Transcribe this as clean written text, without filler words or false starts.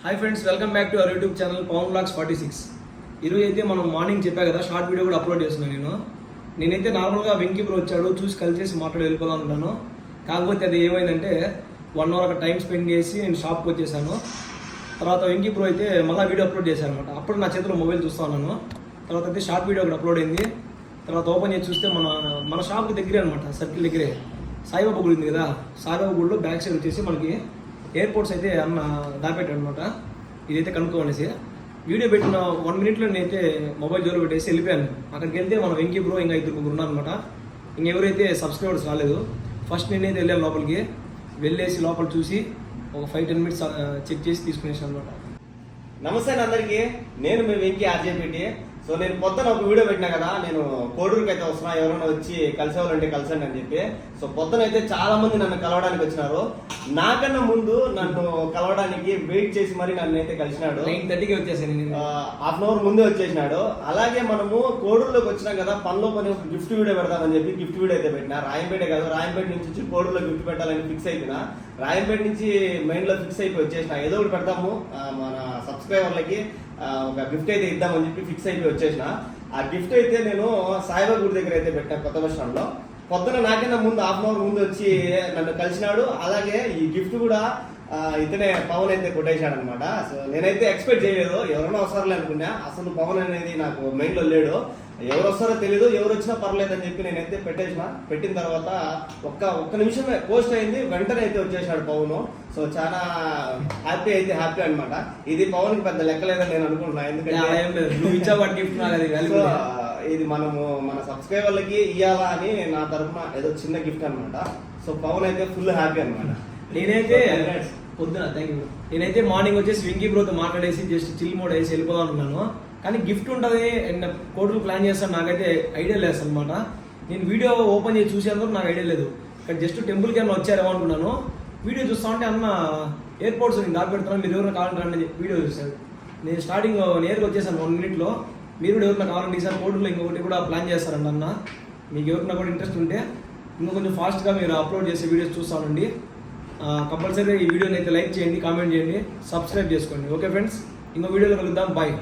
Hi friends, welcome back to our YouTube channel Pavan blogs 46. ఈరోజు అయితే మనం మార్నింగ్ చెప్పా కదా, షార్ట్ వీడియో కూడా అప్లోడ్ చేస్తున్నాను. నేనైతే నార్మల్గా వెంకీ బ్రో వచ్చాడు, చూసి కలిసేసి మాట్లాడి వెళ్ళిపోదాం అనుకున్నాను. కాకపోతే అది ఏమైందంటే 1 అవర్ టైం స్పెండ్ చేసి నేను షాప్కి వచ్చేసాను. తర్వాత వెంకీ బ్రో అయితే మళ్ళీ వీడియో అప్లోడ్ చేశాను అనమాట. అప్పుడు నా చేతిలో మొబైల్ చూస్తూ ఉన్నాను. తర్వాత అయితే షార్ట్ వీడియో ఒకటి అప్లోడ్ అయింది. తర్వాత ఓపెన్ చేసి చూస్తే మన షాప్కి దగ్గరే అనమాట, సర్కిల్ దగ్గరే సాయిబాబా గుడి ఉంది కదా, సాయిబాబా గుడిలో బ్యాక్ సైడ్ వచ్చేసి మనకి ఎయిర్పోర్ట్స్ అయితే అన్న దాపెట్టాడు అనమాట. ఇదైతే కనుక్కోనేసి వీడియో పెట్టిన 1 మినిట్లో నేనైతే మొబైల్ జోలు పెట్టేసి వెళ్ళిపోయాను. అక్కడికి వెళ్తే మన వెంకీ బ్రో ఇంకా 2 ఉన్నారనమాట. ఇంకెవరైతే సబ్స్క్రైబర్స్ రాలేదు. ఫస్ట్ నేనైతే వెళ్ళాను లోపలికి, వెళ్ళేసి లోపల చూసి ఒక 5-10 మినిట్స్ చెక్ చేసి తీసుకునేసాను అనమాట. నమస్తే అందరికి, నేను మీ వెంకీ ఆర్జేపీటీ. సో నేను పొద్దున ఒక వీడియో పెట్టినా కదా, నేను కోడూరుకి అయితే వస్తున్నా, ఎవరైనా వచ్చి కలిసేవాళ్ళంటే కలిసండి అని చెప్పి. సో పొద్దున అయితే చాలా మంది నన్ను కలవడానికి వచ్చినారు. నాకన్నా ముందు నన్ను కలవడానికి వెయిట్ చేసి మరి నన్ను అయితే కలిసినాడు. 9:30కి వచ్చేసాను, హాఫ్ అన్ అవర్ ముందే వచ్చేసినాడు. అలాగే మనము కోడూరులోకి వచ్చినాం కదా, పనిలో పని ఒక గిఫ్ట్ వీడియో పెడతామని చెప్పి గిఫ్ట్ వీడియో అయితే పెట్టినా. రాయంపేట కాదు, రాయంపేట నుంచి వచ్చి కోడూరులో గిఫ్ట్ పెట్టాలని ఫిక్స్ అయిపోయినా. రాయంపేట నుంచి మైండ్ లో ఫిక్స్ అయిపోయి వచ్చేసిన, ఏదో ఒకటి పెడతాము మన సబ్స్క్రైబర్లకి, ఒక గిఫ్ట్ అయితే ఇద్దామని చెప్పి ఫిక్స్ అయిపోయి వచ్చేసిన. ఆ గిఫ్ట్ అయితే నేను సాయిబాబా గుడి దగ్గర అయితే పెట్టాను, కొత్త బస్ స్టాండ్ లో. పొద్దున నాకన్నా ముందు హాఫ్ అన్ అవర్ ముందు వచ్చి నన్ను కలిసినాడు. అలాగే ఈ గిఫ్ట్ కూడా ఇతనే పవన్ అయితే కొట్టేశాడు అనమాట. సో నేనైతే ఎక్స్పెక్ట్ చేయలేదు, ఎవరైనా వస్తారులే అనుకున్నా. అసలు పవన్ అనేది నాకు మైండ్ లో లేడు. ఎవరు వస్తారో తెలీదు, ఎవరు వచ్చినా పర్లేదు అని చెప్పి నేనైతే పెట్టేసిన. పెట్టిన తర్వాత ఒక్క నిమిషమే పోస్ట్ అయింది, వెంటనే అయితే వచ్చేసాడు పవన్. సో చాలా హ్యాపీ అనమాట. ఇది పవన్ కి పెద్ద లెక్కలేదని నేను అనుకుంటున్నా, ఎందుకంటే ఇది మనము మన సబ్స్క్రైబర్లకి ఇవ్వాలా అని నా తరఫున ఏదో చిన్న గిఫ్ట్ అనమాట. సో పవన్ అయితే ఫుల్ హ్యాపీ అనమాట. నేనైతే మార్నింగ్ వచ్చేసి వెంకీ బ్రోతో మాట్లాడేసి జస్ట్ చిల్ మోడ్ వేసి వెళ్ళిపోదాం అనుకున్నాను. కానీ గిఫ్ట్ ఉంటుంది కోర్టులు ప్లాన్ చేస్తాను, నాకైతే ఐడియా లేదు అనమాట. నేను వీడియో ఓపెన్ చేసి చూసేందుకు నాకు ఐడియా లేదు. ఇక్కడ జస్ట్ టెంపుల్కి ఏమైనా వచ్చారేమో అనుకున్నాను. వీడియో చూస్తా ఉంటే అన్న ఎయిర్పోర్ట్స్ నేను దాటి పెడుతున్నాను, మీరు ఎవరైనా కావాలంటే వీడియో చూశాను. నేను స్టార్టింగ్ నేరుగా వచ్చేసాను 1 మినిట్లో. మీరు కూడా ఎవరైనా కావాలంటే ఈసారి కోర్టులో ఇంకొకటి కూడా ప్లాన్ చేస్తారండి అన్న. మీకు ఎవరైనా కూడా ఇంట్రెస్ట్ ఉంటే ఇంకా కొంచెం ఫాస్ట్గా మీరు అప్లోడ్ చేసే వీడియోస్ చూస్తానండి. కంపల్సరీ ఈ వీడియోని అయితే లైక్ చేయండి, కామెంట్ చేయండి, సబ్స్క్రైబ్ చేసుకోండి. ఓకే ఫ్రెండ్స్, ఇంకో వీడియోలో కలుద్దాం. బాయ్.